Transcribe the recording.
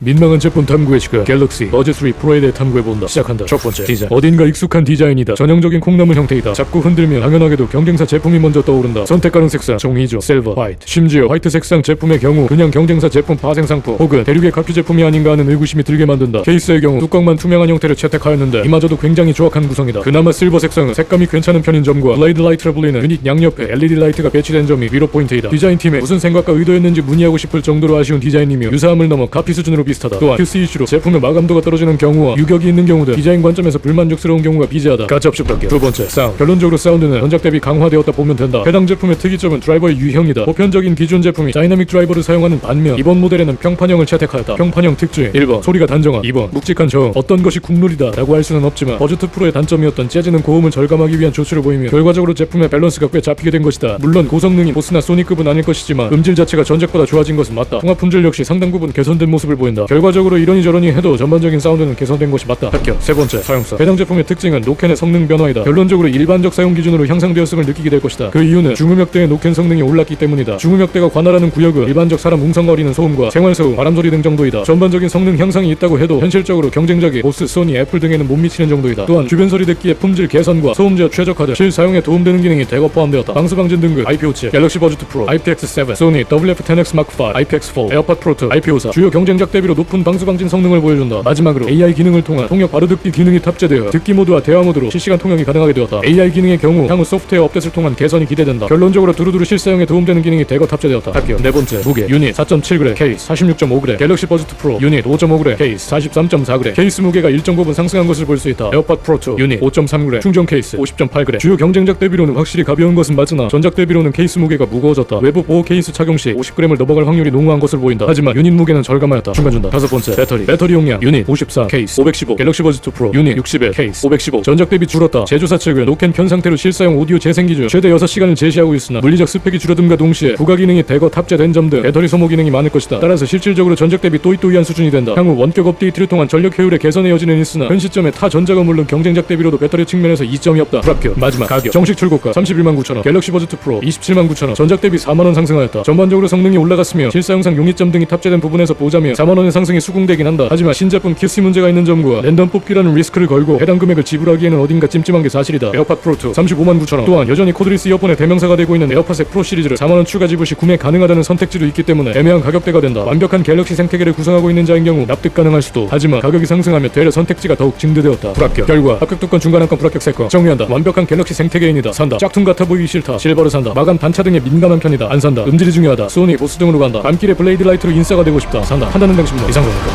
민망한 제품 탐구의 시간. 갤럭시 버즈 3 프로에 대해 탐구해본다. 시작한다. 첫 번째, 디자인. 어딘가 익숙한 디자인이다. 전형적인 콩나물 형태이다. 자꾸 흔들면 당연하게도 경쟁사 제품이 먼저 떠오른다. 선택 가능 색상 종이죠. 실버, 화이트. 심지어 화이트 색상 제품의 경우 그냥 경쟁사 제품 파생상품 혹은 대륙의 카피 제품이 아닌가 하는 의구심이 들게 만든다. 케이스의 경우 뚜껑만 투명한 형태를 채택하였는데 이마저도 굉장히 조악한 구성이다. 그나마 실버 색상은 색감이 괜찮은 편인 점과 블레이드 라이트라 불리는 유닛 양옆에 LED 라이트가 배치된 점이 위로 포인트이다. 디자인팀의 무슨 생각과 의도였는지 문의하고 싶을 정도로 아쉬운 디자인이며 유사함을 넘어 카피 수준으로 비슷하다. 또한 QC 이슈로 제품의 마감도가 떨어지는 경우와 유격이 있는 경우들, 디자인 관점에서 불만족스러운 경우가 비재하다. 가치없이 깎여. 두 번째, 사운드. 결론적으로 사운드는 전작 대비 강화되었다 보면 된다. 해당 제품의 특이점은 드라이버의 유형이다. 보편적인 기존 제품이 다이나믹 드라이버를 사용하는 반면 이번 모델에는 평판형을 채택하였다. 평판형 특징 1번 소리가 단정한, 2번 묵직한 저음. 어떤 것이 국룰이다 라고 할 수는 없지만 버즈2 프로의 단점이었던 재즈는 고음을 절감하기 위한 조치를 보이며 결과적으로 제품의 밸런스가 꽤 잡히게 된 것이다. 물론 고성능인 보스나 소니급은 아닐 것이지만 음질 자체가 전작보다 좋아진 것은 맞다. 통합 품질 역시 상당 부분 개선된 모습을 보인다. 결과적으로 이러니 저러니 해도 전반적인 사운드는 개선된 것이 맞다. 합격. 세 번째, 사용성. 해당 제품의 특징은 노캔의 성능 변화이다. 결론적으로 일반적 사용 기준으로 향상되었음을 느끼게 될 것이다. 그 이유는 중음역대의 노캔 성능이 올랐기 때문이다. 중음역대가 관할하는 구역은 일반적 사람 웅성거리는 소음과 생활소음, 바람소리 등 정도이다. 전반적인 성능 향상이 있다고 해도 현실적으로 경쟁작이 보스, 소니, 애플 등에는 못 미치는 정도이다. 또한 주변 소리 듣기의 품질 개선과 소음 제어 최적화된 실사용에 도움되는 기능이 대거 포함되었다. 방수 방진 등급 IP57, 갤럭시 버즈2 프로, IPX7, 소니 WF-10X Mark5, IPX4, 에어팟 프로2, IP54 주요 경쟁작 대비로 높은 방수 방진 성능을 보여준다. 마지막으로 AI 기능을 통한 통역 바로 듣기 기능이 탑재되어 듣기 모드와 대화 모드로 실시간 통역이 가능하게 되었다. AI 기능의 경우 향후 소프트웨어 업데이트를 통한 개선이 기대된다. 결론적으로 두루두루 실사용에 도움되는 기능이 대거 탑재되었다. 합격. 네 번째, 무게. 유닛 4.7g, 케이스 46.5g, 갤럭시 버즈2 프로 유닛 5.5g, 케이스 43.4g. 케이스 무게가 일정 부분 상승한 것을 볼 수 있다. 에어팟 프로2 유닛 5.3g, 충전 케이스 50.8g. 주요 경쟁작 대비로는 확실히 가벼운 것은 맞으나 전작 대비로는 케이스 무게가 무거워졌다. 외부 보호 케이스 착용 시 50g을 넘어갈 확률이 농후한 것을 보인다. 하지만 유닛 무게는 절감하였다. 중간 준다. 다섯 번째, 배터리 용량 유닛 54, 케이스 515, 갤럭시 버즈2 프로 유닛 61, 케이스 515. 전작 대비 줄었다. 제조사 측은 노캔 편 상태로 실사용 오디오 재생 기준 최대 6시간을 제시하고 있으나 물리적 스펙이 줄어듦과 동시에 부가 기능이 대거 탑재된 점 등 배터리 소모 기능이 많을 것이다. 따라서 실질적으로 전작 대비 또이또이한 수준이 된다. 향후 원격 업데이트를 통한 전력 효율의 개선의 여지는 있으나 현 시점에 타 전작은 물론 경쟁작 대비로도 배터리 측면에서 이점이 없다. 불합격. 마지막, 가격. 정식 출고가 319,000원, 갤럭시 버즈2 프로 279,000원, 전작 대비 4만원 상승하였다. 전반적으로 성능이 올라갔으며 실사용상 용이점 등이 탑재된 부분에서 보자면 4만원의 상승이 수긍되긴 한다. 하지만 신제품 QC 문제가 있는 점과 랜덤 뽑기라는 리스크를 걸고 해당 금액을 지불하기에는 어딘가 찜찜한 게 사실이다. 에어팟 프로2 359,900원. 또한 여전히 코드리스 이어폰의 대명사가 되고 있는 에어팟의 프로 시리즈를 4만원 추가 지불 시 구매 가능하다는 선택지도 있기 때문에 애매한 가격대가 된다. 완벽한 갤럭시 생태계를 구성하고 있는 자인 경우 납득 가능할 수도. 하지만 가격이 상승하며 되려 선택지가 더욱 증대되었다. 불합격. 결과 합격 2건, 중간 1건, 불합격 3건. 정리한다. 완벽한 갤럭시 생태계인이다. 산다. 짝퉁 같아 보이기 싫다. 실버를 산다. 마감 단차 등에 민감한 편이다. 안 산다. 음질이 중요하다. 소니, 보스 등으로 간다. 밤길에 블레이드 라이트로 인싸가 되고 싶다. 산다. 판단은 당신다. 이상 겁니까?